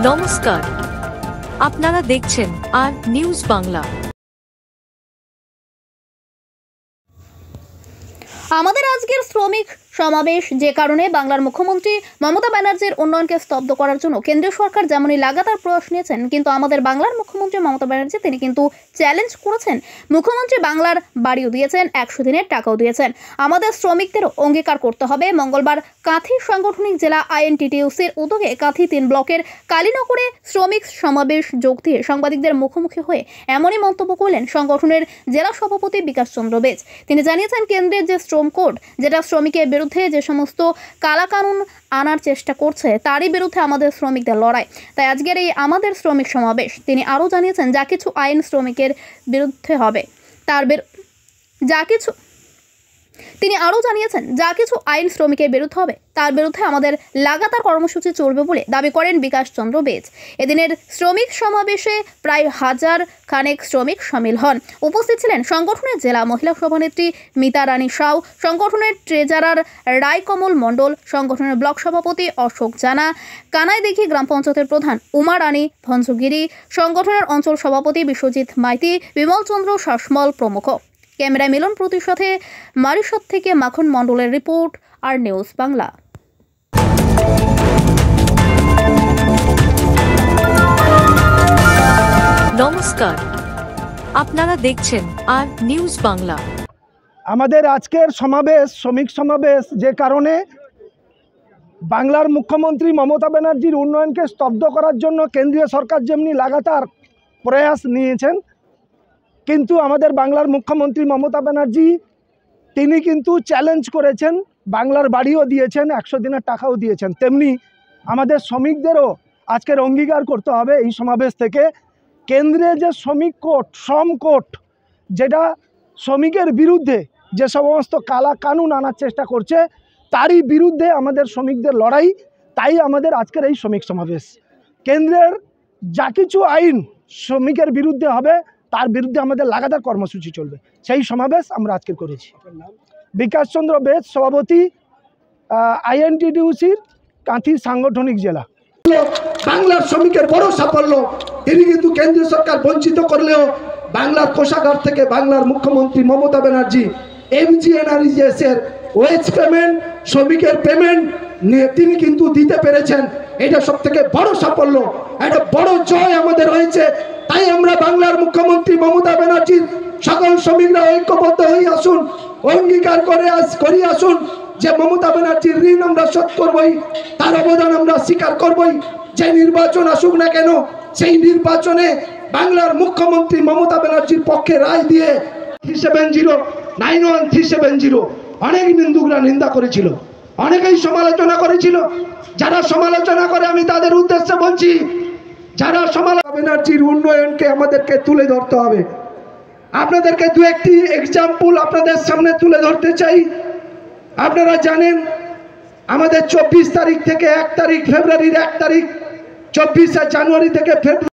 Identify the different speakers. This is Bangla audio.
Speaker 1: নমস্কার, আপনারা দেখছেন আর নিউজ বাংলা।
Speaker 2: আমাদের আজকের শ্রমিক সমাবেশ, যে কারণে বাংলার মুখ্যমন্ত্রী মমতা ব্যানার্জির উন্নয়নকে স্তব্ধ করার জন্য কেন্দ্রীয় সরকার যেমনই লাগাতার প্রয়াস নিয়েছেন, কিন্তু আমাদের বাংলার মুখ্যমন্ত্রী মমতা ব্যানার্জি তিনি কিন্তু চ্যালেঞ্জ করেছেন। মুখ্যমন্ত্রী বাংলার বাড়িও দিয়েছেন, 100 দিনের টাকাও দিয়েছেন। আমাদের শ্রমিকদেরও অঙ্গীকার করতে হবে। মঙ্গলবার কাঁথি সাংগঠনিক জেলা আইএনটিটিইউসির উদ্যোগে কাঁথি 3 ব্লকের কালীনগরে শ্রমিক সমাবেশ যোগ দিয়ে সাংবাদিকদের মুখোমুখি হয়ে এমনই মন্তব্য করলেন সংগঠনের জেলা সভাপতি বিকাশ চন্দ্র বেজ। তিনি জানিয়েছেন, কেন্দ্রের যে শ্রম কোড, যেটা শ্রমিকের বিরুদ্ধে যে সমস্ত কালাকানুন আনার চেষ্টা করছে, তারই বিরুদ্ধে আমাদের শ্রমিকদের লড়াই। তাই আজকের এই আমাদের শ্রমিক সমাবেশ। তিনি আরও জানিয়েছেন, যা কিছু আইন শ্রমিকের বিরুদ্ধে হবে তার বিরুদ্ধে আমাদের লাগাতার কর্মসূচি চলবে বলে দাবি করেন বিকাশ চন্দ্র বেজ। এদিনের শ্রমিক সমাবেশে প্রায় 1000 খানেক শ্রমিক সামিল হন। উপস্থিত ছিলেন সংগঠনের জেলা মহিলা সভানেত্রী মিতা রানী সাউ, সংগঠনের ট্রেজারার রায়কমল মণ্ডল, সংগঠনের ব্লক সভাপতি অশোক জানা, কানাইদিঘি গ্রাম পঞ্চায়েতের প্রধান উমা রানী ভঞ্জগিরি, সংগঠনের অঞ্চল সভাপতি বিশ্বজিৎ মাইতি, বিমল চন্দ্র শাসমল প্রমুখ। ক্যামেরায় মিলন প্রতির সাথে মারিশট থেকে মাখন মণ্ডলের রিপোর্ট, আর নিউজ বাংলা।
Speaker 1: নমস্কার, আপনারা দেখছেন আর নিউজ বাংলা।
Speaker 3: আমাদের আজকের সমাবেশ, শ্রমিক সমাবেশ, যে কারণে বাংলার মুখ্যমন্ত্রী মমতা ব্যানার্জির উন্নয়নকে স্তব্ধ করার জন্য কেন্দ্রীয় সরকার যেমনি লাগাতার প্রয়াস নিয়েছেন, কিন্তু আমাদের বাংলার মুখ্যমন্ত্রী মমতা ব্যানার্জি তিনি কিন্তু চ্যালেঞ্জ করেছেন, বাংলার বাড়িও দিয়েছেন, 100 দিনের টাকাও দিয়েছেন। তেমনি আমাদের শ্রমিকদেরও আজকের অঙ্গীকার করতে হবে এই সমাবেশ থেকে, কেন্দ্রে যে শ্রমিক কোড, শ্রম কোড, যেটা শ্রমিকের বিরুদ্ধে যে সমস্ত কালা কানুন আনার চেষ্টা করছে, তারই বিরুদ্ধে আমাদের শ্রমিকদের লড়াই। তাই আমাদের আজকের এই শ্রমিক সমাবেশ। কেন্দ্রের যা কিছু আইন শ্রমিকের বিরুদ্ধে হবে, তার বিরুদ্ধে আমাদের লাগাতার কর্মসূচি চলবে। সেই সমাবেশ আমরা আজকে করেছি। বিকাশ চন্দ্র বেজ, সভাপতি আইএনটিটিইউসির কাঁথি সাংগঠনিক জেলা।
Speaker 4: বাংলার শ্রমিকের বড় সাফল্য। তিনি কিন্তু কেন্দ্রীয় সরকার বঞ্চিত করলেও বাংলার কোষাগার থেকে বাংলার মুখ্যমন্ত্রী মমতা ব্যানার্জি এমজিএনআরইজিএস এর ওয়েজ পেমেন্ট, শ্রমিকের পেমেন্ট তিনি কিন্তু দিতে পেরেছেন। এটা সব থেকে বড় সাফল্য, একটা বড় জয় আমাদের হয়েছে। তাই আমরা বাংলার মুখ্যমন্ত্রী মমতা ব্যানার্জির সকল শ্রমিকরা ঐক্যবদ্ধ হয়ে আসুন, অঙ্গীকার করে আসুন যে মমতা ব্যানার্জির ঋণ আমরা শোধ করবই, তার অবদান আমরা স্বীকার করবই। যে নির্বাচন আসুক না কেন, সেই নির্বাচনে বাংলার মুখ্যমন্ত্রী মমতা ব্যানার্জির পক্ষে রায় দিয়ে 9137091370 অনেক নিন্দুকরা নিন্দা করেছিল, অনেকেই সমালোচনা করেছিল। যারা সমালোচনা করে আমি তাদের উদ্দেশ্যে বলছি, যারা সমালোচনা, ব্যানার্জির উন্নয়নকে আমাদেরকে তুলে ধরতে হবে। আপনাদেরকে দু একটি এক্সাম্পল আপনাদের সামনে তুলে ধরতে চাই। আপনারা জানেন আমাদের 24 তারিখ থেকে 1 তারিখ, ফেব্রুয়ারির 1 তারিখ, 24শে জানুয়ারি থেকে ফেব্রুয়ারি